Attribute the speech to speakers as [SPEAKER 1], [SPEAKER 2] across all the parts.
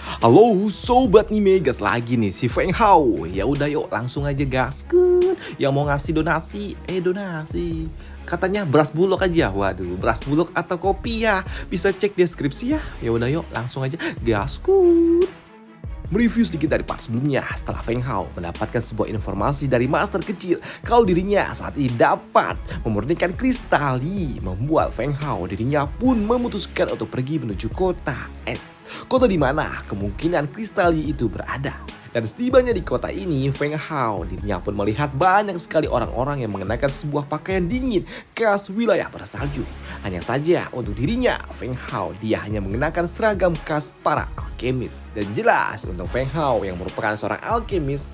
[SPEAKER 1] Halo sobat nih gas lagi nih si Feng Hao. Ya udah yuk langsung aja gaskeun. Yang mau ngasih donasi. Katanya beras bulog aja. Waduh, beras bulog atau kopi ya. Bisa cek deskripsi ya. Ya udah yuk langsung aja gaskeun. Mereview sedikit dari part sebelumnya, setelah Feng Hao mendapatkan sebuah informasi dari master kecil kalau dirinya saat ini dapat memurnikan kristal Yi, membuat Feng Hao dirinya pun memutuskan untuk pergi menuju kota es. Kota di mana kemungkinan kristal Yi itu berada. Dan setibanya di kota ini, Feng Hao dirinya pun melihat banyak sekali orang-orang yang mengenakan sebuah pakaian dingin khas wilayah bersalju. Hanya saja untuk dirinya, Feng Hao dia hanya mengenakan seragam khas para alkemis. Dan jelas untuk Feng Hao yang merupakan seorang alkemis,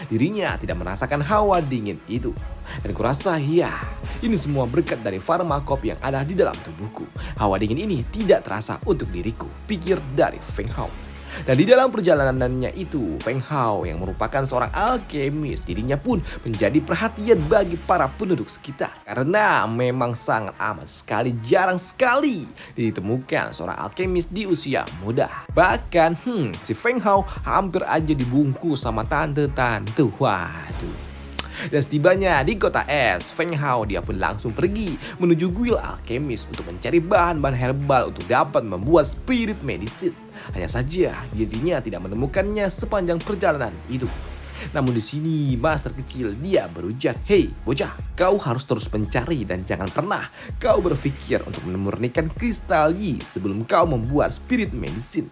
[SPEAKER 1] dirinya tidak merasakan hawa dingin itu. Dan kurasa ya, ini semua berkat dari farmakop yang ada di dalam tubuhku. Hawa dingin ini tidak terasa untuk diriku, pikir dari Feng Hao. Dan di dalam perjalanannya itu, Feng Hao yang merupakan seorang alkemis, dirinya pun menjadi perhatian bagi para penduduk sekitar. Karena memang sangat amat sekali, jarang sekali ditemukan seorang alkemis di usia muda. Bahkan, si Feng Hao hampir aja dibungkus sama tante-tante. Waduh. Dan setibanya di kota es, Feng Hao dia pun langsung pergi menuju guild alkemis untuk mencari bahan-bahan herbal untuk dapat membuat spirit medicine. Hanya saja dirinya tidak menemukannya sepanjang perjalanan itu. Namun di sini master kecil dia berujar, "Hei bocah, kau harus terus mencari dan jangan pernah kau berpikir untuk memurnikan kristal Yi sebelum kau membuat spirit medicine."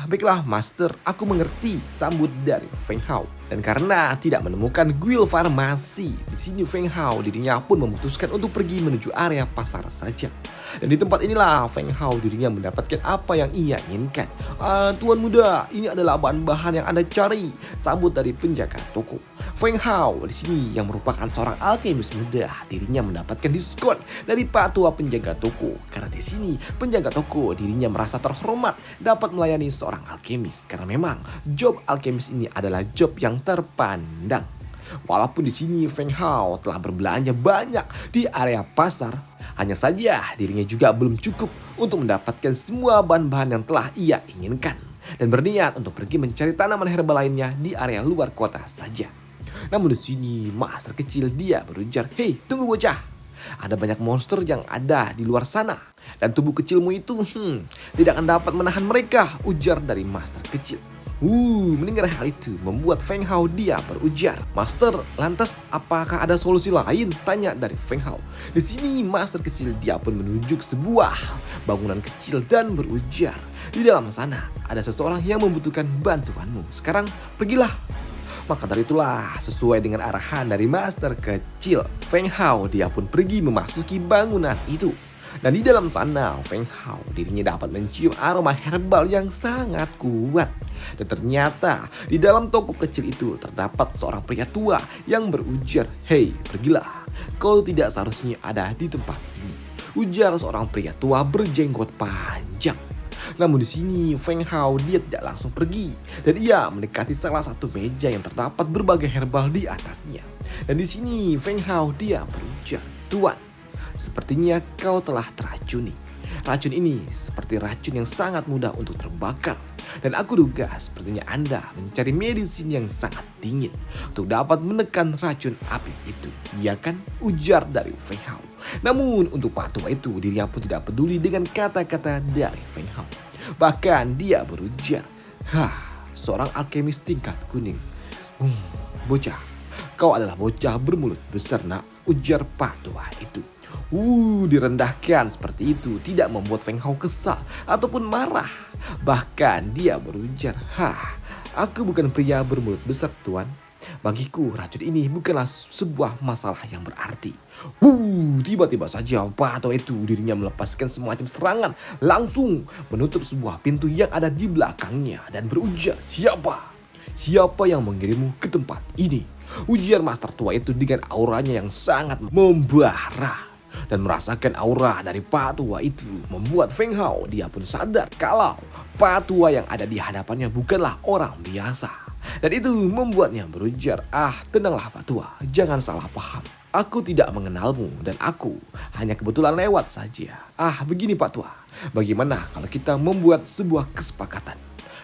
[SPEAKER 1] Baiklah master, aku mengerti, sambut dari Feng Hao. Dan karena tidak menemukan guild farmasi, di sini Feng Hao dirinya pun memutuskan untuk pergi menuju area pasar saja. Dan di tempat inilah Feng Hao dirinya mendapatkan apa yang ia inginkan. Tuan muda, ini adalah bahan-bahan yang Anda cari, sambut dari penjaga toko. Feng Hao di sini yang merupakan seorang alkemis muda, dirinya mendapatkan diskon dari Pak Tua penjaga toko. Karena di sini penjaga toko dirinya merasa terhormat dapat melayani seorang alkemis, karena memang job alkemis ini adalah job yang terpandang. Walaupun di sini Feng Hao telah berbelanja banyak di area pasar, hanya saja dirinya juga belum cukup untuk mendapatkan semua bahan-bahan yang telah ia inginkan dan berniat untuk pergi mencari tanaman herbal lainnya di area luar kota saja. Namun di sini master kecil dia berujar, "Hei, tunggu bocah. Ada banyak monster yang ada di luar sana dan tubuh kecilmu itu tidak akan dapat menahan mereka," ujar dari master kecil. Mendengar hal itu membuat Feng Hao dia berujar, "Master, lantas apakah ada solusi lain?" tanya dari Feng Hao. Di sini master kecil dia pun menuju ke sebuah bangunan kecil dan berujar, "Di dalam sana ada seseorang yang membutuhkan bantuanmu. Sekarang pergilah." Maka dari itulah, sesuai dengan arahan dari master kecil, Feng Hao dia pun pergi memasuki bangunan itu. Dan di dalam sana, Feng Hao dirinya dapat mencium aroma herbal yang sangat kuat. Dan ternyata di dalam toko kecil itu terdapat seorang pria tua yang berujar, "Hei, pergilah. Kau tidak seharusnya ada di tempat ini," ujar seorang pria tua berjenggot panjang. Namun di sini Feng Hao dia tidak langsung pergi dan ia mendekati salah satu meja yang terdapat berbagai herbal di atasnya. Dan di sini Feng Hao dia berujar, "Tuan, sepertinya kau telah teracuni. Racun ini seperti racun yang sangat mudah untuk terbakar. Dan aku duga sepertinya Anda mencari medisin yang sangat dingin untuk dapat menekan racun api itu. Iya kan?" ujar dari Feng Hao. Namun untuk Pak Tua itu dirinya pun tidak peduli dengan kata-kata dari Feng Hao. Bahkan dia berujar, seorang alkemis tingkat kuning. Bocah, kau adalah bocah bermulut besar nak," ujar Pak Tua itu. Direndahkan seperti itu tidak membuat Feng Hao kesal ataupun marah. Bahkan dia berujar, "Aku bukan pria bermulut besar tuan. Bagiku racun ini bukanlah sebuah masalah yang berarti." Tiba-tiba saja Pak Tua itu dirinya melepaskan semacam serangan, langsung menutup sebuah pintu yang ada di belakangnya dan berujar, Siapa yang mengirimmu ke tempat ini?" ujar master tua itu dengan auranya yang sangat membara. Dan merasakan aura dari Pak Tua itu membuat Feng Hao dia pun sadar kalau Pak Tua yang ada di hadapannya bukanlah orang biasa. Dan itu membuatnya berujar, tenanglah Pak Tua, jangan salah paham. Aku tidak mengenalmu dan aku hanya kebetulan lewat saja. Begini Pak Tua, bagaimana kalau kita membuat sebuah kesepakatan?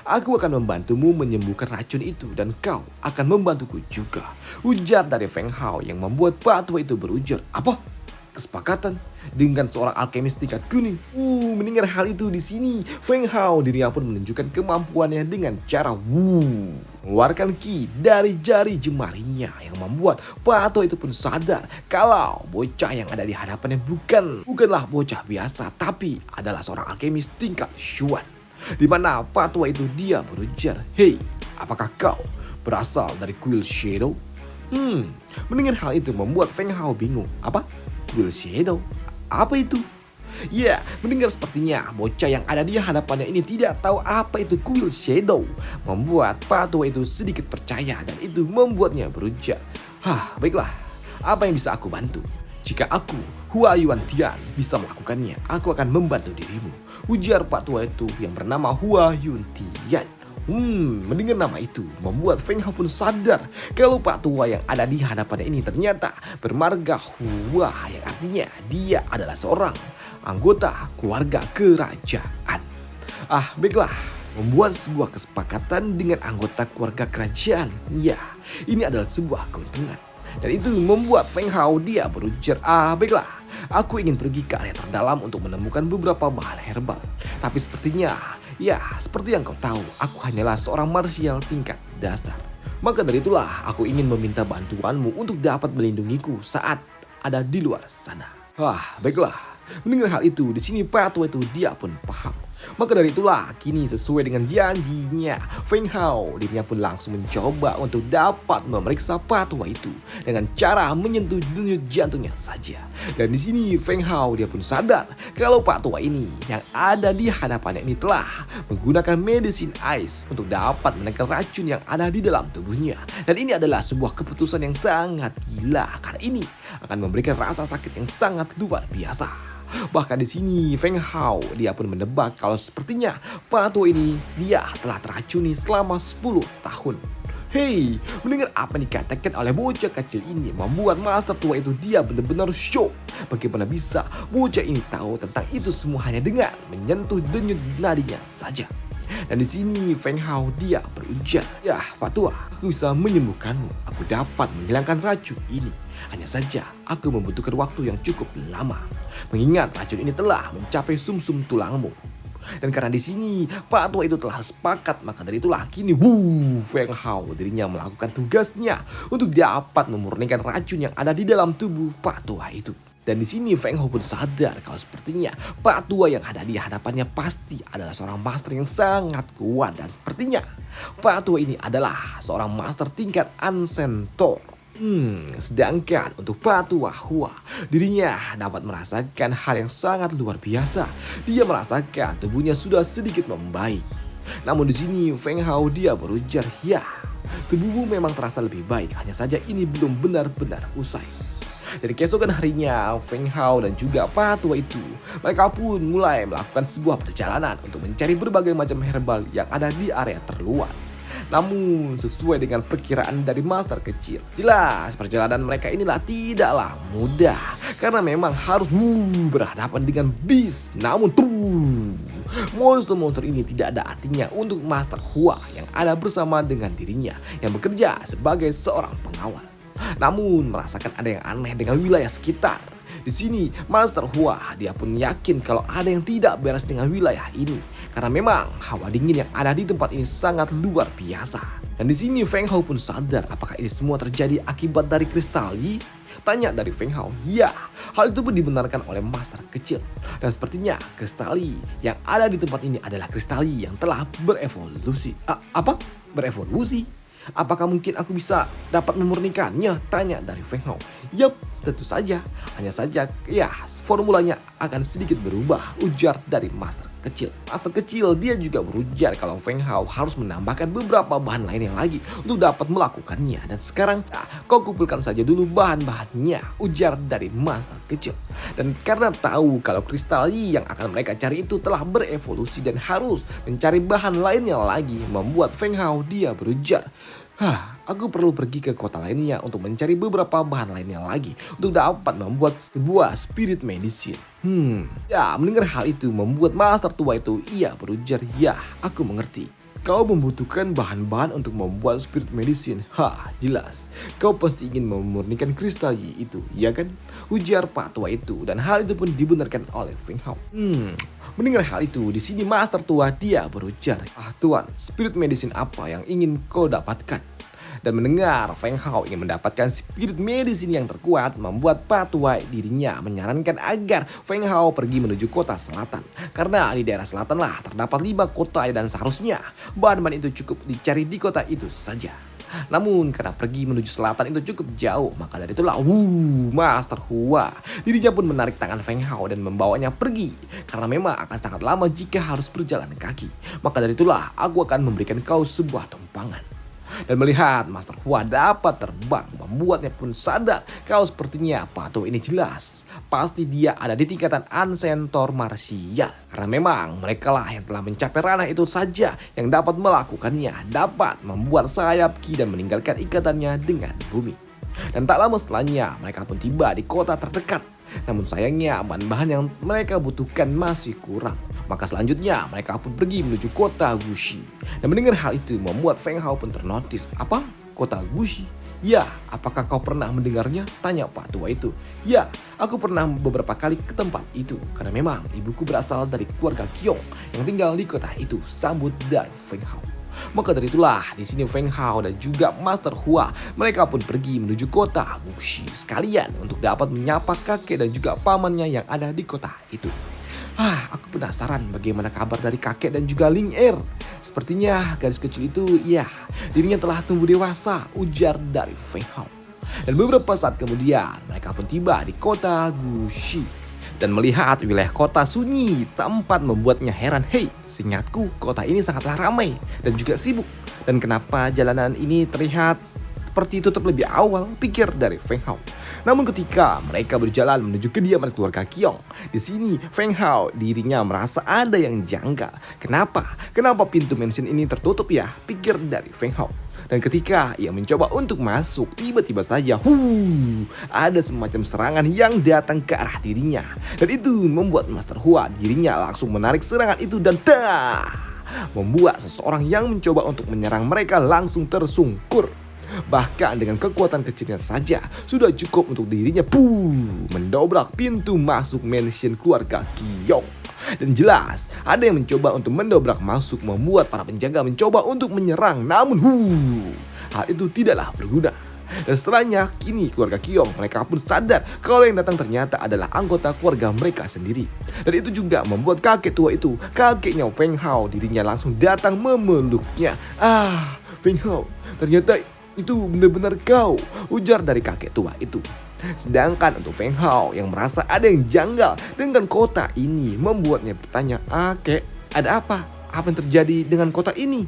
[SPEAKER 1] Aku akan membantumu menyembuhkan racun itu dan kau akan membantuku juga. Ujar dari Feng Hao yang membuat Pak Tua itu berujar. Apa? Kesepakatan dengan seorang alkemis tingkat kuning. Mendengar hal itu di sini, Feng Hao dirinya pun menunjukkan kemampuannya dengan cara mengeluarkan ki dari jari jemarinya yang membuat Pak Tua itu pun sadar kalau bocah yang ada di hadapannya bukanlah bocah biasa, tapi adalah seorang alkemis tingkat Xuan. Di mana Pak Tua itu dia berujar, "Hei, apakah kau berasal dari kuil Shadow?" Mendengar hal itu membuat Feng Hao bingung. Apa? Kuil Shadow? Apa itu? Ya, mendengar sepertinya bocah yang ada di hadapannya ini tidak tahu apa itu kuil Shadow. Membuat Pak Tua itu sedikit percaya dan itu membuatnya berujar. Baiklah, apa yang bisa aku bantu? Jika aku, Hua Yuan Tian, bisa melakukannya, aku akan membantu dirimu. Ujar Pak Tua itu yang bernama Hua Yuan Tian. Mendengar nama itu membuat Feng Hao pun sadar kalau Pak Tua yang ada di hadapannya ini ternyata bermarga Hua, yang artinya dia adalah seorang anggota keluarga kerajaan. Baiklah, membuat sebuah kesepakatan dengan anggota keluarga kerajaan. Ya, ini adalah sebuah keuntungan. Dan itu membuat Feng Hao dia berujar, baiklah, aku ingin pergi ke area terdalam untuk menemukan beberapa bahan herbal. Tapi sepertinya, ya seperti yang kau tahu, aku hanyalah seorang marsial tingkat dasar. Maka dari itulah aku ingin meminta bantuanmu untuk dapat melindungiku saat ada di luar sana. Baiklah. Mendengar hal itu, di sini Pak Tua itu dia pun paham. Maka dari itulah kini sesuai dengan janjinya, Feng Hao dirinya pun langsung mencoba untuk dapat memeriksa Pak Tua itu dengan cara menyentuh denyut jantungnya saja. Dan di sini Feng Hao dia pun sadar kalau Pak Tua ini yang ada di hadapannya ini telah menggunakan medicine ice untuk dapat menekan racun yang ada di dalam tubuhnya. Dan ini adalah sebuah keputusan yang sangat gila karena ini akan memberikan rasa sakit yang sangat luar biasa. Bahkan di sini Feng Hao dia pun menebak kalau sepertinya Pak Tua ini dia telah teracuni selama 10 tahun. Hei, mendengar apa yang dikatakan oleh bocah kecil ini membuat Master Tua itu dia benar-benar shock. Bagaimana bisa bocah ini tahu tentang itu semua hanya dengan menyentuh denyut nadinya saja. Dan di sini Feng Hao dia berujar, "Ya Pak Tua, aku bisa menyembuhkanmu. Aku dapat menghilangkan racun ini. Hanya saja aku membutuhkan waktu yang cukup lama. Mengingat racun ini telah mencapai sumsum tulangmu." Dan karena di sini Pak Tua itu telah sepakat, maka dari itulah kini Feng Hao dirinya melakukan tugasnya untuk dapat memurnikan racun yang ada di dalam tubuh Pak Tua itu. Dan di sini Feng Hao pun sadar kalau sepertinya Pak Tua yang ada di hadapannya pasti adalah seorang master yang sangat kuat. Dan sepertinya Pak Tua ini adalah seorang master tingkat Ancestor. Sedangkan untuk Pak Tua Hua, dirinya dapat merasakan hal yang sangat luar biasa. Dia merasakan tubuhnya sudah sedikit membaik. Namun di sini Feng Hao dia berujar, "Ya, tubuhmu memang terasa lebih baik. Hanya saja ini belum benar-benar usai." Dari keesokan harinya, Feng Hao dan juga Pak Tua itu, mereka pun mulai melakukan sebuah perjalanan untuk mencari berbagai macam herbal yang ada di area terluar. Namun sesuai dengan perkiraan dari master kecil, jelas perjalanan mereka inilah tidaklah mudah karena memang harus berhadapan dengan beast. Namun monster-monster ini tidak ada artinya untuk Master Hua yang ada bersama dengan dirinya yang bekerja sebagai seorang pengawal. Namun merasakan ada yang aneh dengan wilayah sekitar. Di sini Master Hua dia pun yakin kalau ada yang tidak beres dengan wilayah ini karena memang hawa dingin yang ada di tempat ini sangat luar biasa. Dan di sini Feng Hao pun sadar apakah ini semua terjadi akibat dari kristali? Tanya dari Feng Hao. Ya, hal itu pun dibenarkan oleh master kecil. Dan sepertinya kristali yang ada di tempat ini adalah kristali yang telah berevolusi. Apa? Berevolusi? Apakah mungkin aku bisa dapat memurnikannya? Tanya dari Feng Hao. Yup, tentu saja. Hanya saja ya formulanya akan sedikit berubah, ujar dari master kecil. Master kecil dia juga berujar kalau Feng Hao harus menambahkan beberapa bahan lain yang lagi untuk dapat melakukannya. Dan sekarang kau kumpulkan saja dulu bahan-bahannya, ujar dari master kecil. Dan karena tahu kalau kristali yang akan mereka cari itu telah berevolusi dan harus mencari bahan lainnya lagi, membuat Feng Hao dia berujar, aku perlu pergi ke kota lainnya untuk mencari beberapa bahan lainnya lagi untuk dapat membuat sebuah spirit medicine. Ya, mendengar hal itu membuat master tua itu ia berujar, ya, aku mengerti. Kau membutuhkan bahan-bahan untuk membuat spirit medicine. Hah, jelas. Kau pasti ingin memurnikan kristal Yi itu, ya kan? Ujar Pak Tua itu, dan hal itu pun dibenarkan oleh Feng Hao. Mendengar hal itu, di sini master tua dia berujar, ah tuan, spirit medicine apa yang ingin kau dapatkan? Dan mendengar Feng Hao ingin mendapatkan spirit medicine yang terkuat, membuat Pak Tua dirinya menyarankan agar Feng Hao pergi menuju kota selatan. Karena di daerah selatan lah terdapat 5 kota dan seharusnya bahan-bahan itu cukup dicari di kota itu saja. Namun karena pergi menuju selatan itu cukup jauh, maka dari itulah Master Hua dirinya pun menarik tangan Feng Hao dan membawanya pergi. Karena memang akan sangat lama jika harus berjalan kaki. Maka dari itulah aku akan memberikan kau sebuah tumpangan. Dan melihat Master Hua dapat terbang, membuatnya pun sadar kalau sepertinya Pak Tua ini jelas pasti dia ada di tingkatan Ancestor Martial. Karena memang mereka lah yang telah mencapai ranah itu saja yang dapat melakukannya, dapat membuat sayap Ki dan meninggalkan ikatannya dengan bumi. Dan tak lama setelahnya mereka pun tiba di kota terdekat. Namun sayangnya bahan-bahan yang mereka butuhkan masih kurang. Maka selanjutnya mereka pun pergi menuju kota Gushi. Dan mendengar hal itu membuat Feng Hao pun ternotis. Apa? Kota Gushi? Ya, apakah kau pernah mendengarnya? Tanya Pak Tua itu. Ya, aku pernah beberapa kali ke tempat itu. Karena memang ibuku berasal dari keluarga Qiong yang tinggal di kota itu. Sambut dari Feng Hao. Maka dari itulah di sini Feng Hao dan juga Master Hua mereka pun pergi menuju kota Gushi sekalian untuk dapat menyapa kakek dan juga pamannya yang ada di kota itu. Aku penasaran bagaimana kabar dari kakek dan juga Ling Er. Sepertinya gadis kecil itu, ya, dirinya telah tumbuh dewasa, ujar dari Feng Hao. Dan beberapa saat kemudian mereka pun tiba di kota Gushi. Dan melihat wilayah kota sunyi setempat membuatnya heran. Hei, seingatku kota ini sangatlah ramai dan juga sibuk. Dan kenapa jalanan ini terlihat seperti tutup lebih awal, pikir dari Feng Hao. Namun ketika mereka berjalan menuju kediaman keluarga Qiong, di sini Feng Hao dirinya merasa ada yang janggal. Kenapa? Kenapa pintu mansion ini tertutup ya? Pikir dari Feng Hao. Dan ketika ia mencoba untuk masuk, tiba-tiba saja ada semacam serangan yang datang ke arah dirinya. Dan itu membuat Master Hua dirinya langsung menarik serangan itu dan membuat seseorang yang mencoba untuk menyerang mereka langsung tersungkur. Bahkan dengan kekuatan kecilnya saja sudah cukup untuk dirinya mendobrak pintu masuk mansion keluarga Qiong. Dan jelas ada yang mencoba untuk mendobrak masuk, membuat para penjaga mencoba untuk menyerang. Namun hal itu tidaklah berguna. Dan setelahnya kini keluarga Qiong mereka pun sadar kalau yang datang ternyata adalah anggota keluarga mereka sendiri. Dan itu juga membuat kakek tua itu, kakeknya Feng Hao, dirinya langsung datang memeluknya. Feng Hao, ternyata itu benar-benar kau, ujar dari kakek tua itu. Sedangkan untuk Feng Hao yang merasa ada yang janggal dengan kota ini, membuatnya bertanya, Kek, ada apa? Apa yang terjadi dengan kota ini?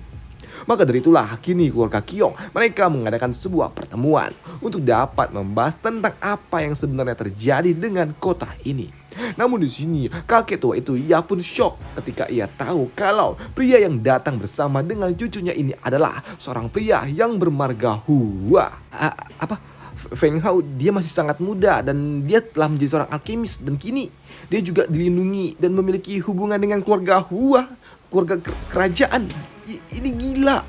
[SPEAKER 1] Maka dari itulah kini keluarga Qiong mereka mengadakan sebuah pertemuan untuk dapat membahas tentang apa yang sebenarnya terjadi dengan kota ini. Namun di sini kakek tua itu ia pun shock ketika ia tahu kalau pria yang datang bersama dengan cucunya ini adalah seorang pria yang bermarga Hua. Feng Hao dia masih sangat muda dan dia telah menjadi seorang alkemis dan kini dia juga dilindungi dan memiliki hubungan dengan keluarga Hua, keluarga kerajaan. Ini gila.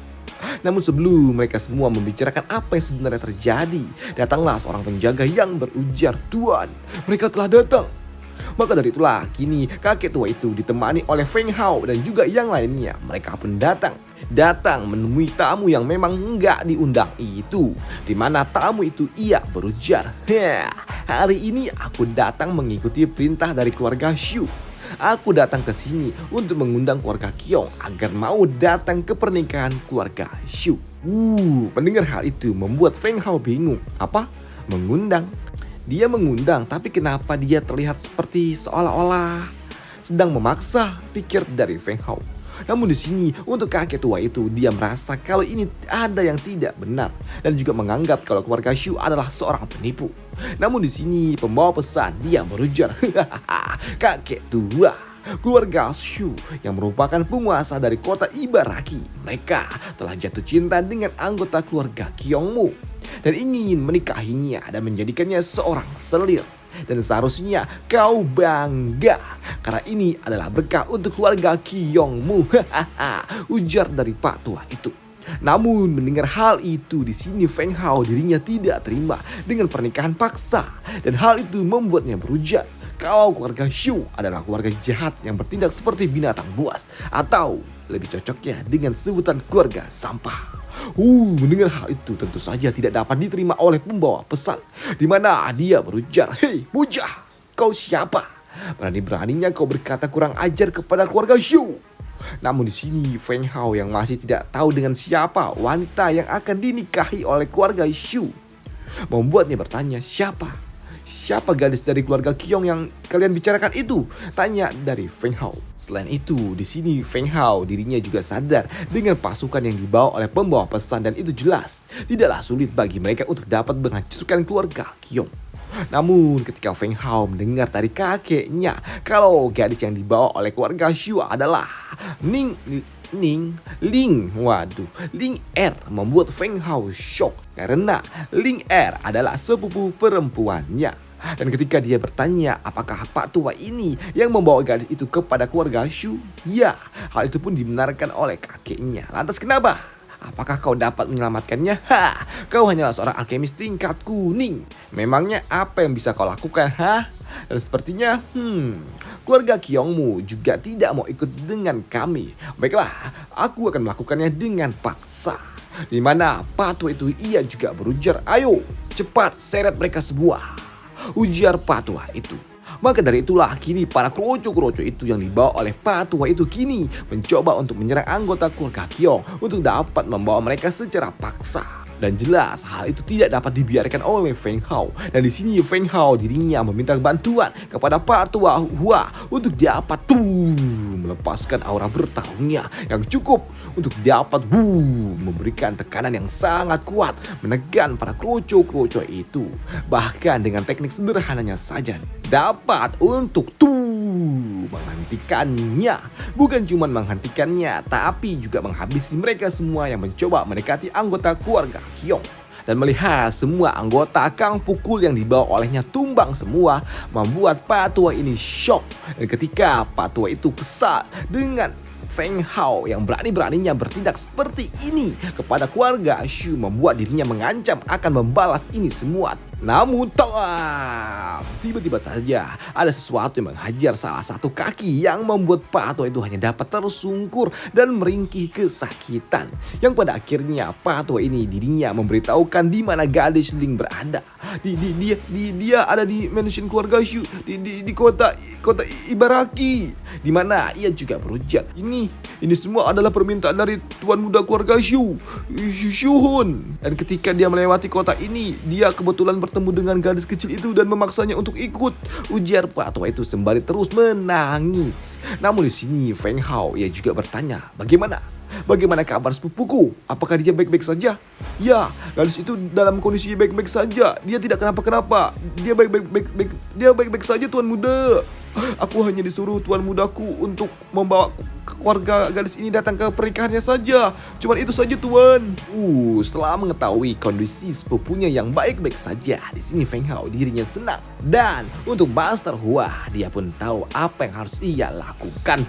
[SPEAKER 1] Namun sebelum mereka semua membicarakan apa yang sebenarnya terjadi, datanglah seorang penjaga yang berujar, Tuan, mereka telah datang. Maka dari itulah kini kakek tua itu ditemani oleh Feng Hao dan juga yang lainnya. Mereka pun datang menemui tamu yang memang enggak diundang itu. Dimana tamu itu ia berujar, hari ini aku datang mengikuti perintah dari keluarga Shu. Aku datang ke sini untuk mengundang keluarga Qiong agar mau datang ke pernikahan keluarga Shu. Mendengar hal itu membuat Feng Hao bingung. Apa? Mengundang? Dia mengundang, tapi kenapa dia terlihat seperti seolah-olah sedang memaksa, pikir dari Feng Hao. Namun di sini untuk kakek tua itu dia merasa kalau ini ada yang tidak benar dan juga menganggap kalau keluarga Shu adalah seorang penipu. Namun di sini pembawa pesan dia berujar, kakek tua, keluarga Shu yang merupakan penguasa dari kota Ibaraki. Mereka telah jatuh cinta dengan anggota keluarga Kyongmu dan ingin menikahinya dan menjadikannya seorang selir. Dan seharusnya kau bangga karena ini adalah berkah untuk keluarga Kyongmu. Ujar dari Pak Tua itu. Namun mendengar hal itu di sini Feng Hao dirinya tidak terima dengan pernikahan paksa dan hal itu membuatnya berujar kalau keluarga Shu adalah keluarga jahat yang bertindak seperti binatang buas atau lebih cocoknya dengan sebutan keluarga sampah. Mendengar hal itu tentu saja tidak dapat diterima oleh pembawa pesan, di mana dia berujar, "Hei bocah, kau siapa? Berani-beraninya kau berkata kurang ajar kepada keluarga Shu." Namun di sini Feng Hao yang masih tidak tahu dengan siapa wanita yang akan dinikahi oleh keluarga Shu membuatnya bertanya, Siapa gadis dari keluarga Kyong yang kalian bicarakan itu? Tanya dari Feng Hao. Selain itu, di sini Feng Hao dirinya juga sadar dengan pasukan yang dibawa oleh pembawa pesan dan itu jelas tidaklah sulit bagi mereka untuk dapat menghancurkan keluarga Kyong. Namun ketika Feng Hao mendengar dari kakeknya kalau gadis yang dibawa oleh keluarga Shu adalah Ling Er membuat Feng Hao shock karena Ling Er adalah sepupu perempuannya. Dan ketika dia bertanya apakah Pak Tua ini yang membawa gadis itu kepada keluarga Shu, ya, hal itu pun dibenarkan oleh kakeknya. Lantas kenapa? Apakah kau dapat menyelamatkannya? Kau hanyalah seorang alkemis tingkat kuning. Memangnya apa yang bisa kau lakukan, Dan sepertinya, keluarga Kyongmu juga tidak mau ikut dengan kami. Baiklah, aku akan melakukannya dengan paksa. Di mana Pak Tua itu ia juga berujar, "Ayo, cepat seret mereka semua." Ujar Pak Tua itu. Maka dari itulah kini para kroco-kroco itu yang dibawa oleh Pak Tua itu kini mencoba untuk menyerang anggota keluarga Kyong untuk dapat membawa mereka secara paksa. Dan jelas hal itu tidak dapat dibiarkan oleh Feng Hao. Dan di sini Feng Hao dirinya meminta bantuan kepada Pak Tua Hua untuk dapat melepaskan aura bertarungnya yang cukup untuk dapat memberikan tekanan yang sangat kuat menekan para kroco-kroco itu. Bahkan dengan teknik sederhananya saja dapat untuk menghentikannya. Bukan cuma menghentikannya, tapi juga menghabisi mereka semua yang mencoba mendekati anggota keluarga Kyong. Dan melihat semua anggota Kang Pukul yang dibawa olehnya tumbang semua, membuat Pak Tua ini shock. Dan ketika Pak Tua itu kesal dengan Feng Hao yang berani-beraninya bertindak seperti ini kepada keluarga Shu, membuat dirinya mengancam akan membalas ini semua. Namun tiba-tiba saja ada sesuatu yang menghajar salah satu kaki yang membuat Pak Tua itu hanya dapat tersungkur dan meringkih kesakitan. Yang pada akhirnya Pak Tua ini dirinya memberitahukan di mana gadis Ling berada. Dia ada di mansion keluarga Shu di kota Ibaraki, di mana ia juga berujar, ini semua adalah permintaan dari tuan muda keluarga Shuhun. Dan ketika dia melewati kota ini, dia kebetulan bertemu dengan gadis kecil itu dan memaksanya untuk ikut. Ujar Pak Tua itu sembari terus menangis. Namun di sini Feng Hao ia juga bertanya, Bagaimana kabar sepupuku? Apakah dia baik-baik saja? Ya, gadis itu dalam kondisi baik-baik saja. Dia tidak kenapa-kenapa. Dia baik-baik saja, tuan muda. Aku hanya disuruh tuan mudaku untuk membawa keluarga gadis ini datang ke pernikahannya saja. Cuman itu saja, tuan. Setelah mengetahui kondisi sepupunya yang baik-baik saja, di sini Feng Hao dirinya senang. Dan untuk Master Hua, dia pun tahu apa yang harus ia lakukan.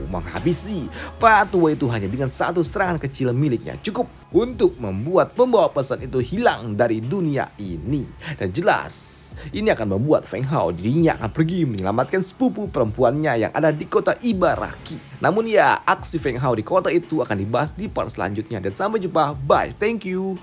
[SPEAKER 1] Menghabisi Pak Tua itu hanya dengan satu serangan kecil miliknya cukup untuk membuat pembawa pesan itu hilang dari dunia ini. Dan jelas ini akan membuat Feng Hao dirinya akan pergi menyelamatkan sepupu perempuannya yang ada di kota Ibaraki. Namun ya, aksi Feng Hao di kota itu akan dibahas di part selanjutnya. Dan sampai jumpa, bye, thank you.